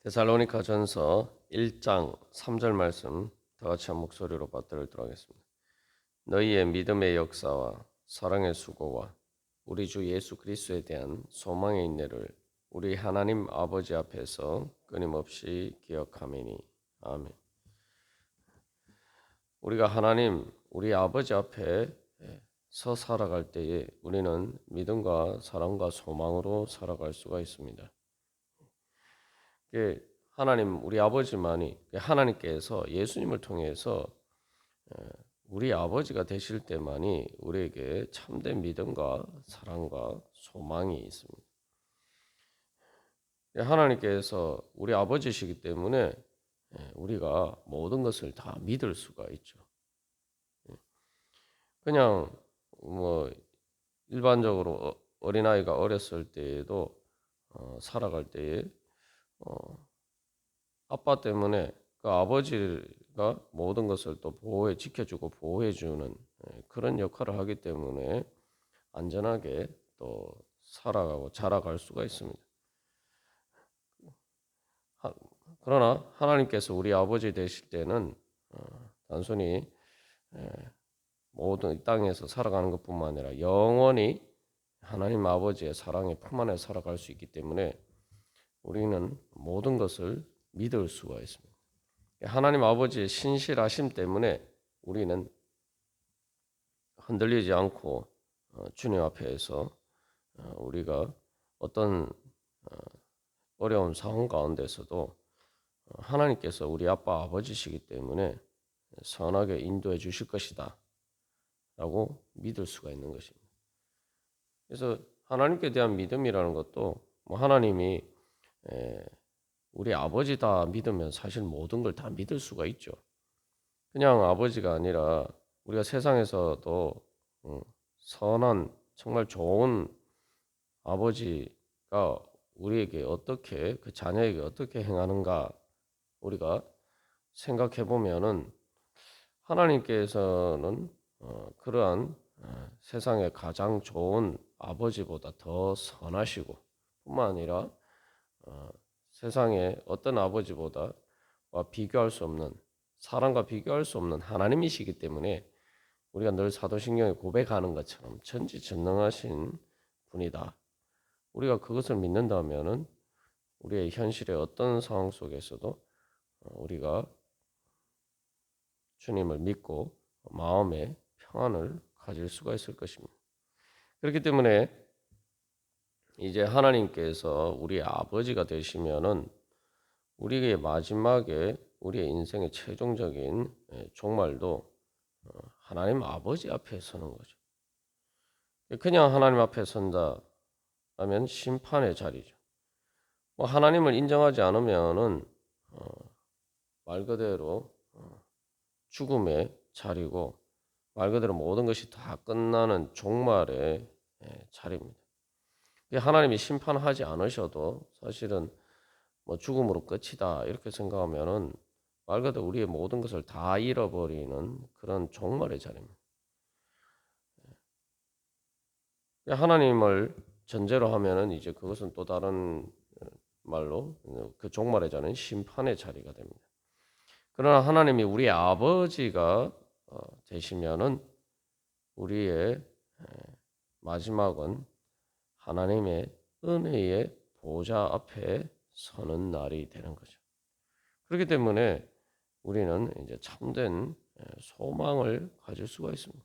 데살로니가 전서 1장 3절 말씀 다 같이 한 목소리로 받들도록 하겠습니다. 너희의 믿음의 역사와 사랑의 수고와 우리 주 예수 그리스도에 대한 소망의 인내를 우리 하나님 아버지 앞에서 끊임없이 기억하매니 아멘. 우리가 하나님 우리 아버지 앞에 서 살아갈 때에 우리는 믿음과 사랑과 소망으로 살아갈 수가 있습니다. 하나님 우리 아버지만이 하나님께서 예수님을 통해서 우리 아버지가 되실 때만이 우리에게 참된 믿음과 사랑과 소망이 있습니다. 하나님께서 우리 아버지시기 때문에 우리가 모든 것을 다 믿을 수가 있죠. 그냥 뭐 일반적으로 어린아이가 어렸을 때에도 살아갈 때에 아빠 때문에 그 아버지가 모든 것을 또 지켜주고 보호해주는 그런 역할을 하기 때문에 안전하게 또 살아가고 자라갈 수가 있습니다. 그러나 하나님께서 우리 아버지 되실 때는 단순히 모든 이 땅에서 살아가는 것뿐만 아니라 영원히 하나님 아버지의 사랑의 품 안에 살아갈 수 있기 때문에 우리는 모든 것을 믿을 수가 있습니다. 하나님 아버지의 신실하심 때문에 우리는 흔들리지 않고 주님 앞에서 우리가 어떤 어려운 상황 가운데서도 하나님께서 우리 아빠 아버지시기 때문에 선하게 인도해 주실 것이다 라고 믿을 수가 있는 것입니다. 그래서 하나님께 대한 믿음이라는 것도 하나님이 우리 아버지다 믿으면 사실 모든 걸 다 믿을 수가 있죠. 그냥 아버지가 아니라 우리가 세상에서도 선한 정말 좋은 아버지가 우리에게 어떻게 그 자녀에게 어떻게 행하는가 우리가 생각해 보면은 하나님께서는 그러한 세상의 가장 좋은 아버지보다 더 선하시고 뿐만 아니라 세상의 어떤 아버지보다 비교할 수 없는 사람과 비교할 수 없는 하나님이시기 때문에 우리가 늘 사도신경에 고백하는 것처럼 전지전능하신 분이다. 우리가 그것을 믿는다면은 우리의 현실의 어떤 상황 속에서도 우리가 주님을 믿고 마음의 평안을 가질 수가 있을 것입니다. 그렇기 때문에 이제 하나님께서 우리의 아버지가 되시면은 우리의 마지막에 우리의 인생의 최종적인 종말도 하나님 아버지 앞에 서는 거죠. 그냥 하나님 앞에 선다 하면 심판의 자리죠. 하나님을 인정하지 않으면은 말 그대로 죽음의 자리고 말 그대로 모든 것이 다 끝나는 종말의 자리입니다. 하나님이 심판하지 않으셔도 사실은 죽음으로 끝이다 이렇게 생각하면은 말 그대로 우리의 모든 것을 다 잃어버리는 그런 종말의 자리입니다. 하나님을 전제로 하면은 이제 그것은 또 다른 말로 그 종말의 자리는 심판의 자리가 됩니다. 그러나 하나님이 우리의 아버지가 되시면은 우리의 마지막은 하나님의 은혜의 보좌 앞에 서는 날이 되는 거죠. 그렇기 때문에 우리는 이제 참된 소망을 가질 수가 있습니다.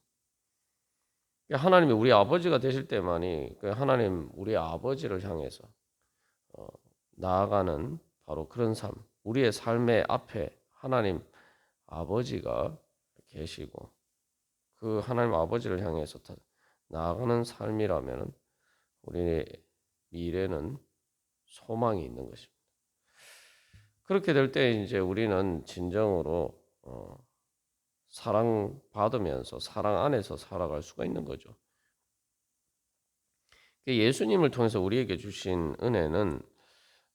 하나님이 우리 아버지가 되실 때만이 하나님 우리 아버지를 향해서 나아가는 바로 그런 삶, 우리의 삶의 앞에 하나님 아버지가 계시고 그 하나님 아버지를 향해서 나아가는 삶이라면 우리의 미래는 소망이 있는 것입니다. 그렇게 될 때 이제 우리는 진정으로 사랑받으면서 사랑 안에서 살아갈 수가 있는 거죠. 예수님을 통해서 우리에게 주신 은혜는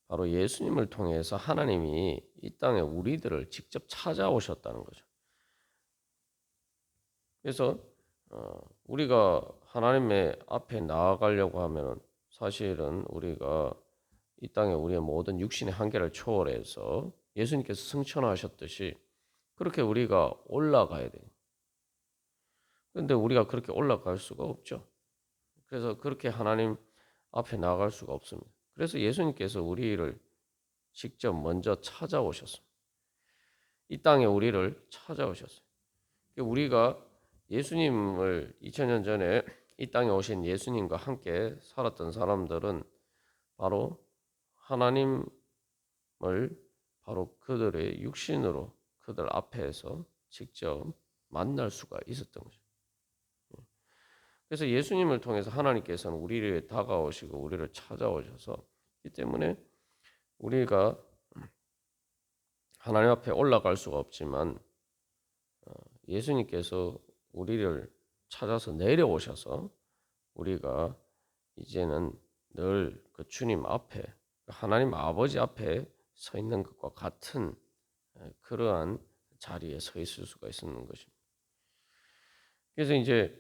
바로 예수님을 통해서 하나님이 이 땅에 우리들을 직접 찾아오셨다는 거죠. 그래서 우리가 하나님의 앞에 나아가려고 하면 사실은 우리가 이 땅에 우리의 모든 육신의 한계를 초월해서 예수님께서 승천하셨듯이 그렇게 우리가 올라가야 돼요. 그런데 우리가 그렇게 올라갈 수가 없죠. 그래서 그렇게 하나님 앞에 나아갈 수가 없습니다. 그래서 예수님께서 우리를 직접 먼저 찾아오셨습니다. 이 땅에 우리를 찾아오셨어요. 우리가 예수님을 2000년 전에 이 땅에 오신 예수님과 함께 살았던 사람들은 바로 하나님을 바로 그들의 육신으로 그들 앞에서 직접 만날 수가 있었던 거죠. 그래서 예수님을 통해서 하나님께서는 우리를 다가오시고 우리를 찾아오셔서 이 때문에 우리가 하나님 앞에 올라갈 수가 없지만 예수님께서 우리를 찾아서 내려오셔서 우리가 이제는 늘 그 주님 앞에 하나님 아버지 앞에 서 있는 것과 같은 그러한 자리에 서 있을 수가 있는 것입니다. 그래서 이제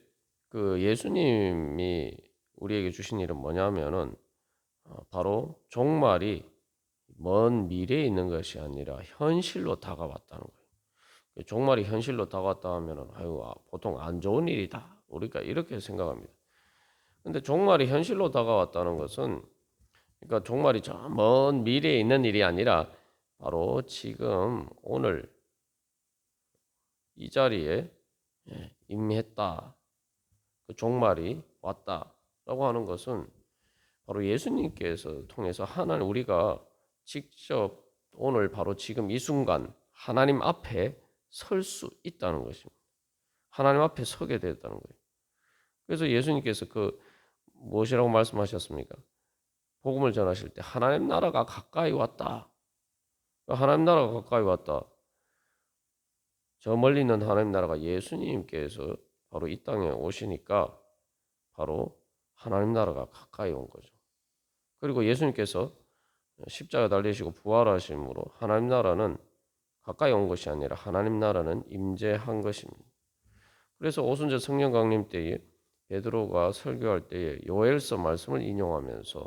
그 예수님이 우리에게 주신 일은 뭐냐면은 바로 종말이 먼 미래에 있는 것이 아니라 현실로 다가왔다는 거예요. 종말이 현실로 다가왔다 하면은 아유 보통 안 좋은 일이다 우리가 이렇게 생각합니다. 근데 종말이 현실로 다가왔다는 것은 그러니까 종말이 저 먼 미래에 있는 일이 아니라 바로 지금 오늘 이 자리에 임했다. 그 종말이 왔다라고 하는 것은 바로 예수님께서 통해서 하나님 우리가 직접 오늘 바로 지금 이 순간 하나님 앞에 설 수 있다는 것입니다. 하나님 앞에 서게 됐다는 거예요. 그래서 예수님께서 그 무엇이라고 말씀하셨습니까? 복음을 전하실 때 하나님 나라가 가까이 왔다. 하나님 나라가 가까이 왔다. 저 멀리 있는 하나님 나라가 예수님께서 바로 이 땅에 오시니까 바로 하나님 나라가 가까이 온 거죠. 그리고 예수님께서 십자가 달리시고 부활하심으로 하나님 나라는 가까이 온 것이 아니라 하나님 나라는 임재한 것입니다. 그래서 오순절 성령 강림 때에 베드로가 설교할 때에 요엘서 말씀을 인용하면서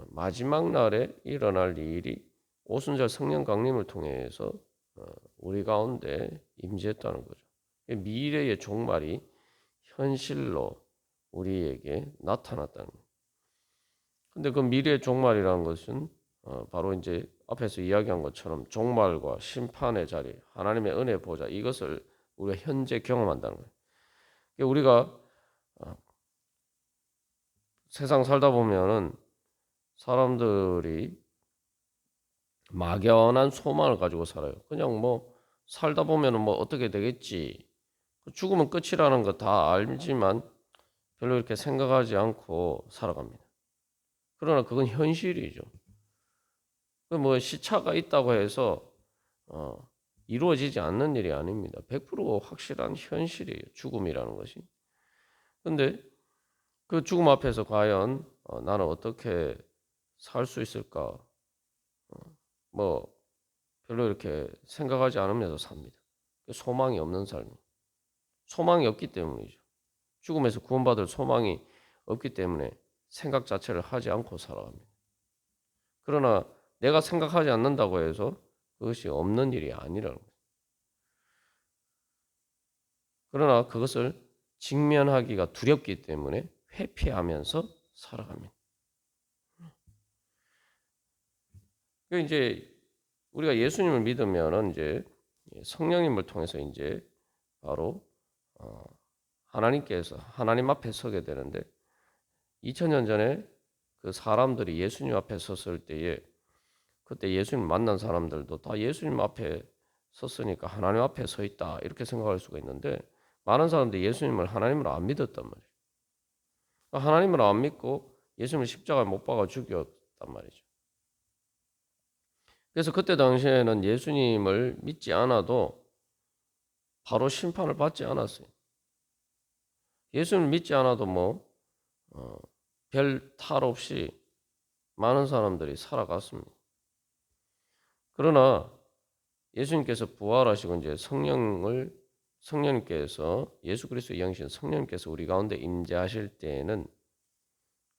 마지막 날에 일어날 일이 오순절 성령 강림을 통해서 우리 가운데 임재했다는 거죠. 미래의 종말이 현실로 우리에게 나타났다는 거예요. 근데 그 미래의 종말이라는 것은 바로 이제 앞에서 이야기한 것처럼 종말과 심판의 자리, 하나님의 은혜 보좌 이것을 우리가 현재 경험한다는 거예요. 우리가 세상 살다 보면은 사람들이 막연한 소망을 가지고 살아요. 그냥 뭐 살다 보면은 뭐 어떻게 되겠지. 죽으면 끝이라는 거 다 알지만 별로 이렇게 생각하지 않고 살아갑니다. 그러나 그건 현실이죠. 그 뭐 시차가 있다고 해서 이루어지지 않는 일이 아닙니다. 100% 확실한 현실이에요. 죽음이라는 것이. 근데 그 죽음 앞에서 과연 나는 어떻게 살 수 있을까? 뭐 별로 이렇게 생각하지 않으면서 삽니다. 소망이 없는 삶. 소망이 없기 때문이죠. 죽음에서 구원받을 소망이 없기 때문에 생각 자체를 하지 않고 살아갑니다. 그러나 내가 생각하지 않는다고 해서 그것이 없는 일이 아니라는 거예요. 그러나 그것을 직면하기가 두렵기 때문에 회피하면서 살아갑니다. 이제 우리가 예수님을 믿으면은 이제 성령님을 통해서 이제 바로 하나님께서 하나님 앞에 서게 되는데 2000년 전에 그 사람들이 예수님 앞에 섰을 때에 그때 예수님 만난 사람들도 다 예수님 앞에 섰으니까 하나님 앞에 서 있다 이렇게 생각할 수가 있는데 많은 사람들이 예수님을 하나님으로 안 믿었단 말이에요. 하나님을 안 믿고 예수님을 십자가에 못 박아 죽였단 말이죠. 그래서 그때 당시에는 예수님을 믿지 않아도 바로 심판을 받지 않았어요. 예수님을 믿지 않아도 뭐 별 탈 없이 많은 사람들이 살아갔습니다. 그러나 예수님께서 부활하시고 이제 성령님께서 예수 그리스도의 영이신 성령님께서 우리 가운데 임재하실 때에는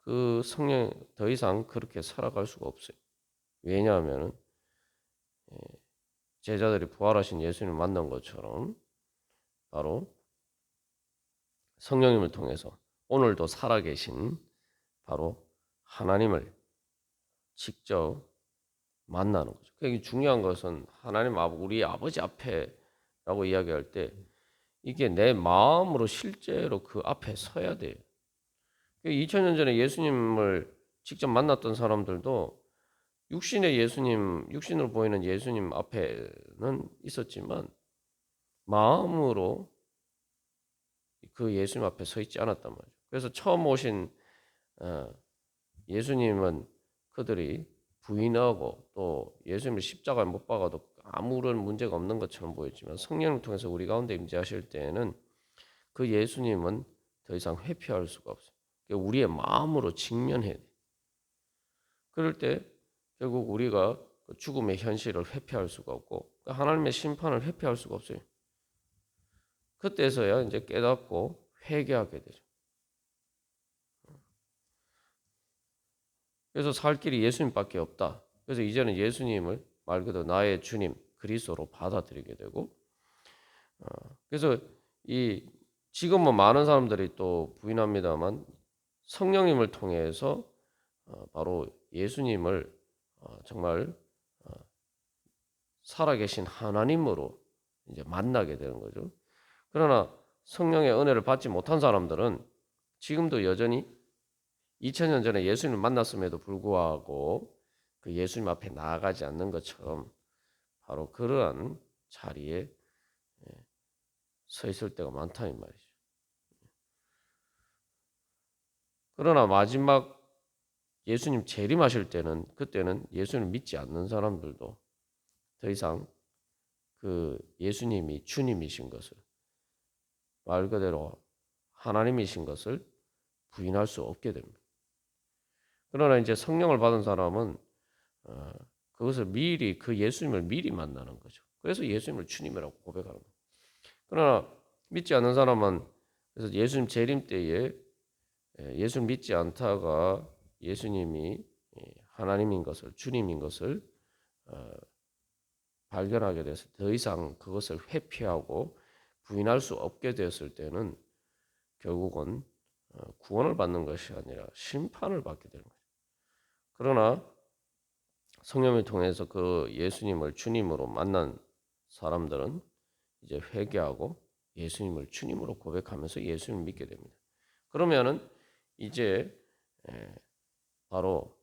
그 성령 더 이상 그렇게 살아갈 수가 없어요. 왜냐하면 제자들이 부활하신 예수님을 만난 것처럼 바로 성령님을 통해서 오늘도 살아계신 바로 하나님을 직접 만나는 거죠. 그러니까 중요한 것은 하나님 우리 아버지 앞에라고 이야기할 때 이게 내 마음으로 실제로 그 앞에 서야 돼요. 2000년 전에 예수님을 직접 만났던 사람들도 육신의 예수님, 육신으로 보이는 예수님 앞에는 있었지만 마음으로 그 예수님 앞에 서 있지 않았단 말이에요. 그래서 처음 오신 예수님은 그들이 부인하고 또 예수님을 십자가에 못 박아도 아무런 문제가 없는 것처럼 보였지만 성령을 통해서 우리 가운데 임재하실 때에는 그 예수님은 더 이상 회피할 수가 없어요. 우리의 마음으로 직면해야 돼요. 그럴 때 결국 우리가 죽음의 현실을 회피할 수가 없고 하나님의 심판을 회피할 수가 없어요. 그때서야 이제 깨닫고 회개하게 되죠. 그래서 살 길이 예수님밖에 없다. 그래서 이제는 예수님을 말 그대로 나의 주님 그리스도로 받아들이게 되고, 그래서 이 지금은 많은 사람들이 또 부인합니다만 성령님을 통해서 바로 예수님을 정말 살아계신 하나님으로 이제 만나게 되는 거죠. 그러나 성령의 은혜를 받지 못한 사람들은 지금도 여전히 2000년 전에 예수님을 만났음에도 불구하고 그 예수님 앞에 나아가지 않는 것처럼 바로 그러한 자리에 서 있을 때가 많다 이 말이죠. 그러나 마지막 예수님 재림하실 때는 그때는 예수님을 믿지 않는 사람들도 더 이상 그 예수님이 주님이신 것을 말 그대로 하나님이신 것을 부인할 수 없게 됩니다. 그러나 이제 성령을 받은 사람은 그것을 미리 그 예수님을 미리 만나는 거죠. 그래서 예수님을 주님이라고 고백하는 거예요. 그러나 믿지 않는 사람은 그래서 예수님 재림 때에 예수를 믿지 않다가 예수님이 하나님인 것을 주님인 것을 발견하게 돼서 더 이상 그것을 회피하고 부인할 수 없게 되었을 때는 결국은 구원을 받는 것이 아니라 심판을 받게 되는 거죠. 그러나 성령을 통해서 그 예수님을 주님으로 만난 사람들은 이제 회개하고 예수님을 주님으로 고백하면서 예수님을 믿게 됩니다. 그러면은 이제 바로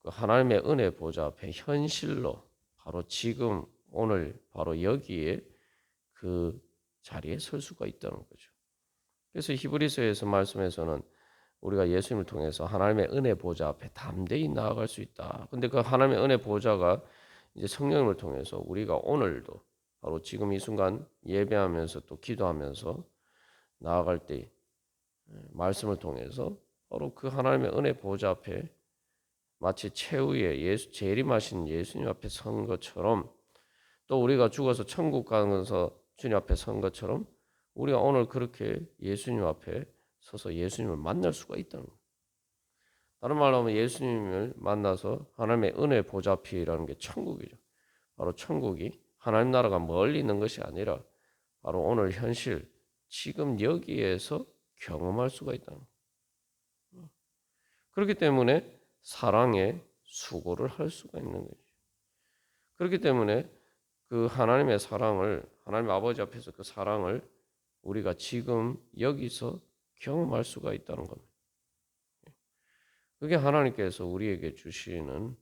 그 하나님의 은혜 보좌 앞에 현실로 바로 지금 오늘 바로 여기에 그 자리에 설 수가 있다는 거죠. 그래서 히브리서에서 말씀에서는 우리가 예수님을 통해서 하나님의 은혜 보좌 앞에 담대히 나아갈 수 있다. 근데 그 하나님의 은혜 보좌가 이제 성령을 통해서 우리가 오늘도 바로 지금 이 순간 예배하면서 또 기도하면서 나아갈 때 말씀을 통해서 바로 그 하나님의 은혜 보좌 앞에 마치 최후의 재림하신 예수님 앞에 선 것처럼 또 우리가 죽어서 천국 가면서 주님 앞에 선 것처럼 우리가 오늘 그렇게 예수님 앞에 서서 예수님을 만날 수가 있다는 거예요. 다른 말로 하면 예수님을 만나서 하나님의 은혜 보좌 앞이라는 게 천국이죠. 바로 천국이 하나님 나라가 멀리 있는 것이 아니라 바로 오늘 현실 지금 여기에서 경험할 수가 있다는 거예요. 그렇기 때문에 사랑에 수고를 할 수가 있는 거죠. 그렇기 때문에 그 하나님의 사랑을 하나님 아버지 앞에서 그 사랑을 우리가 지금 여기서 경험할 수가 있다는 겁니다. 그게 하나님께서 우리에게 주시는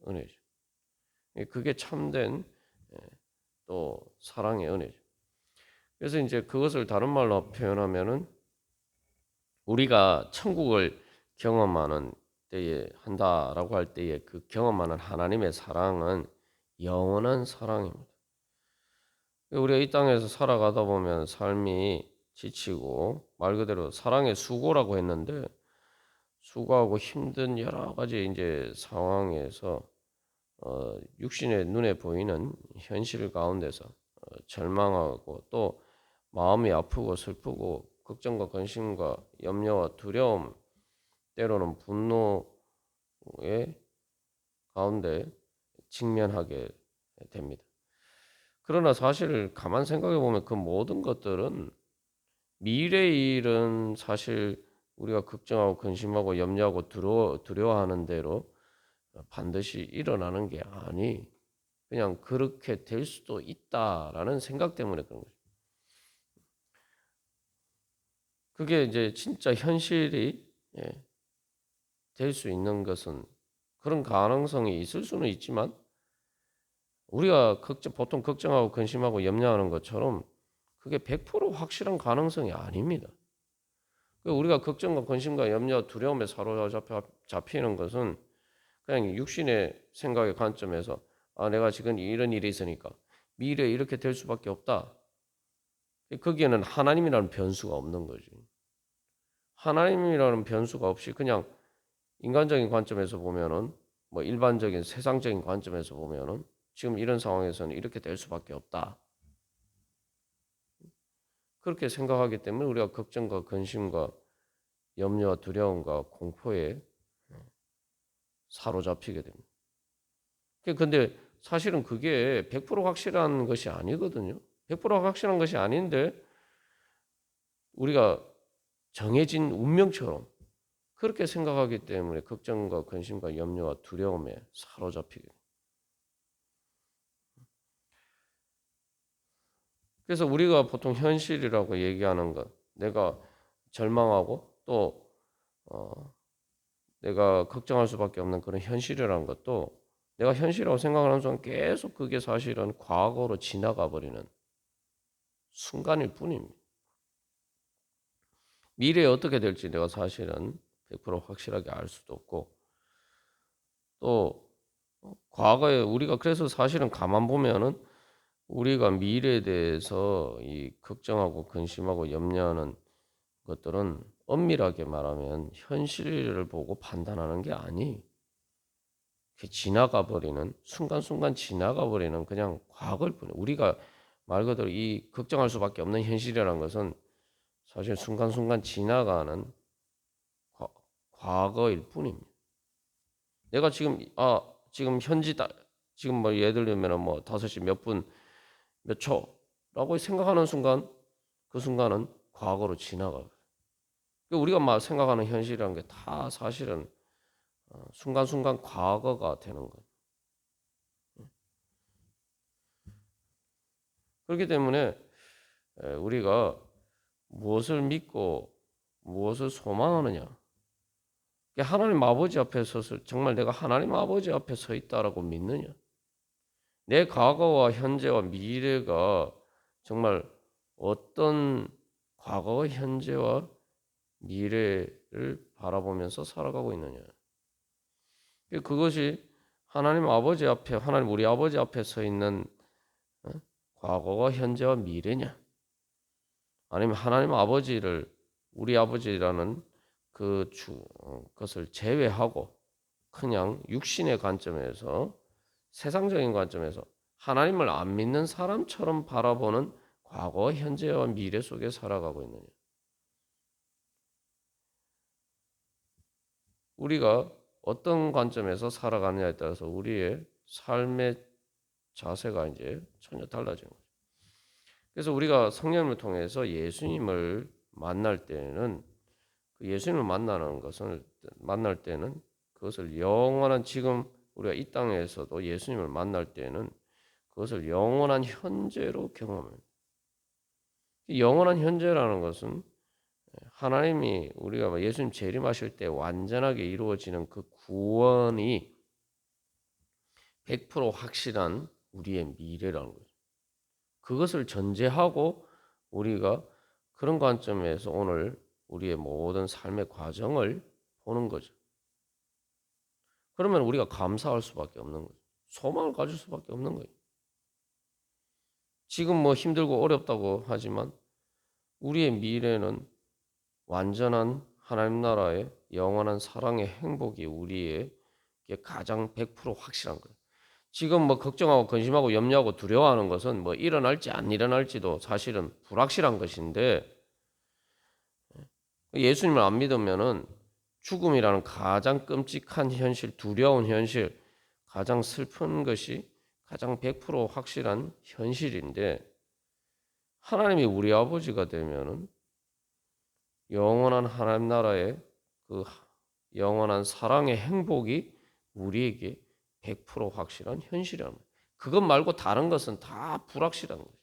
은혜죠. 그게 참된 또 사랑의 은혜죠. 그래서 이제 그것을 다른 말로 표현하면은 우리가 천국을 경험하는 때에 한다라고 할 때에 그 경험하는 하나님의 사랑은 영원한 사랑입니다. 우리가 이 땅에서 살아가다 보면 삶이 지치고 말 그대로 사랑의 수고라고 했는데 수고하고 힘든 여러 가지 이제 상황에서 육신의 눈에 보이는 현실 가운데서 절망하고 또 마음이 아프고 슬프고 걱정과 근심과 염려와 두려움 때로는 분노의 가운데 직면하게 됩니다. 그러나 사실 가만 생각해 보면 그 모든 것들은 미래의 일은 사실 우리가 걱정하고 근심하고 염려하고 두려워하는 대로 반드시 일어나는 게 아니 그냥 그렇게 될 수도 있다라는 생각 때문에 그런 거죠. 그게 이제 진짜 현실이 될 수 있는 것은 그런 가능성이 있을 수는 있지만 우리가 보통 걱정하고 근심하고 염려하는 것처럼 그게 100% 확실한 가능성이 아닙니다. 우리가 걱정과 근심과 염려, 두려움에 사로잡히는 것은 그냥 육신의 생각의 관점에서 내가 지금 이런 일이 있으니까 미래에 이렇게 될 수밖에 없다. 거기에는 하나님이라는 변수가 없는 거지. 하나님이라는 변수가 없이 그냥 인간적인 관점에서 보면은 뭐 일반적인 세상적인 관점에서 보면은 지금 이런 상황에서는 이렇게 될 수밖에 없다. 그렇게 생각하기 때문에 우리가 걱정과 근심과 염려와 두려움과 공포에 사로잡히게 됩니다. 근데 사실은 그게 100% 확실한 것이 아니거든요. 100% 확실한 것이 아닌데 우리가 정해진 운명처럼 그렇게 생각하기 때문에 걱정과 근심과 염려와 두려움에 사로잡히게 됩니다. 그래서 우리가 보통 현실이라고 얘기하는 것, 내가 절망하고 또 내가 걱정할 수밖에 없는 그런 현실이라는 것도 내가 현실이라고 생각하는 순간 계속 그게 사실은 과거로 지나가 버리는 순간일 뿐입니다. 미래에 어떻게 될지 내가 사실은 100% 확실하게 알 수도 없고 또 과거에 우리가 그래서 사실은 가만 보면은 우리가 미래에 대해서 이 걱정하고 근심하고 염려하는 것들은 엄밀하게 말하면 현실을 보고 판단하는 게 아니. 지나가 버리는 순간순간 지나가 버리는 그냥 과거일 뿐이에요. 우리가 말 그대로 이 걱정할 수밖에 없는 현실이라는 것은 사실 순간순간 지나가는 과거일 뿐입니다. 내가 지금 현지다. 지금 뭐 예를 들면 뭐 5시 몇 분 몇 초라고 생각하는 순간 그 순간은 과거로 지나가요. 우리가 막 생각하는 현실이라는 게 다 사실은 순간순간 과거가 되는 거예요. 그렇기 때문에 우리가 무엇을 믿고 무엇을 소망하느냐. 하나님 아버지 앞에 섰을 정말 내가 하나님 아버지 앞에 서 있다라고 믿느냐. 내 과거와 현재와 미래가 정말 어떤 과거와 현재와 미래를 바라보면서 살아가고 있느냐. 그것이 하나님 아버지 앞에 하나님 우리 아버지 앞에 서 있는 과거와 현재와 미래냐? 아니면 하나님 아버지를 우리 아버지라는 것을 제외하고 그냥 육신의 관점에서 세상적인 관점에서 하나님을 안 믿는 사람처럼 바라보는 과거, 현재와 미래 속에 살아가고 있느냐? 우리가 어떤 관점에서 살아가느냐에 따라서 우리의 삶의 자세가 이제 전혀 달라지는 거죠. 그래서 우리가 성령을 통해서 예수님을 만날 때는 예수님을 만날 때는 그것을 영원한 지금 우리가 이 땅에서도 예수님을 만날 때는 그것을 영원한 현재로 경험합니다. 영원한 현재라는 것은 하나님이 우리가 예수님 재림하실 때 완전하게 이루어지는 그 구원이 100% 확실한 우리의 미래라는 거죠. 그것을 전제하고 우리가 그런 관점에서 오늘 우리의 모든 삶의 과정을 보는 거죠. 그러면 우리가 감사할 수밖에 없는 거죠. 소망을 가질 수밖에 없는 거예요. 지금 뭐 힘들고 어렵다고 하지만 우리의 미래는 완전한 하나님 나라의 영원한 사랑의 행복이 우리에게 가장 100% 확실한 거예요. 지금 뭐 걱정하고 근심하고 염려하고 두려워하는 것은 뭐 일어날지 안 일어날지도 사실은 불확실한 것인데 예수님을 안 믿으면은 죽음이라는 가장 끔찍한 현실, 두려운 현실, 가장 슬픈 것이 가장 100% 확실한 현실인데 하나님이 우리 아버지가 되면은 영원한 하나님 나라의 그 영원한 사랑의 행복이 우리에게 100% 확실한 현실이라는 거예요. 그것 말고 다른 것은 다 불확실한 거예요.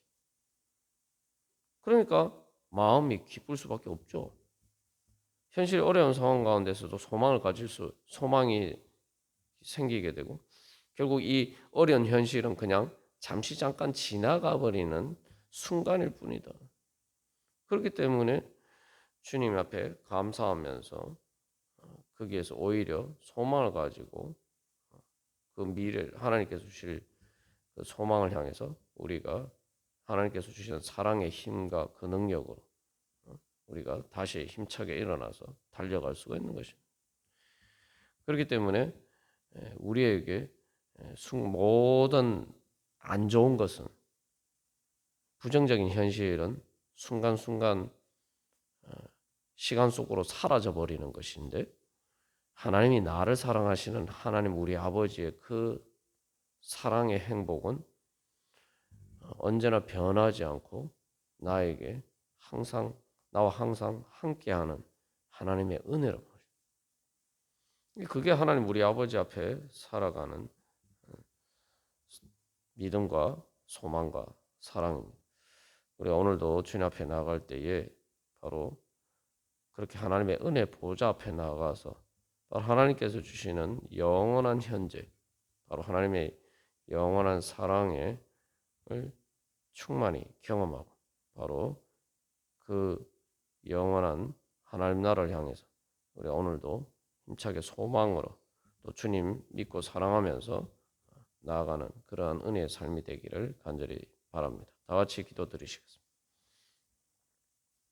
그러니까 마음이 기쁠 수밖에 없죠. 현실 어려운 상황 가운데서도 소망이 생기게 되고 결국 이 어려운 현실은 그냥 잠시 잠깐 지나가 버리는 순간일 뿐이다. 그렇기 때문에 주님 앞에 감사하면서 거기에서 오히려 소망을 가지고 그 미래를 하나님께서 주실 그 소망을 향해서 우리가 하나님께서 주시는 사랑의 힘과 그 능력으로 우리가 다시 힘차게 일어나서 달려갈 수가 있는 것입니다. 그렇기 때문에 우리에게 모든 안 좋은 것은 부정적인 현실은 순간순간 시간 속으로 사라져 버리는 것인데 하나님이 나를 사랑하시는 하나님 우리 아버지의 그 사랑의 행복은 언제나 변하지 않고 나에게 나와 항상 함께하는 하나님의 은혜라고 하죠. 그게 하나님 우리 아버지 앞에 살아가는 믿음과 소망과 사랑입니다. 우리가 오늘도 주님 앞에 나아갈 때에 바로 그렇게 하나님의 은혜 보좌 앞에 나아가서 바로 하나님께서 주시는 영원한 현재, 바로 하나님의 영원한 사랑을 충만히 경험하고 바로 그 영원한 하나님 나라를 향해서 우리 오늘도 힘차게 소망으로 또 주님 믿고 사랑하면서 나아가는 그러한 은혜의 삶이 되기를 간절히 바랍니다. 다 같이 기도드리시겠습니다.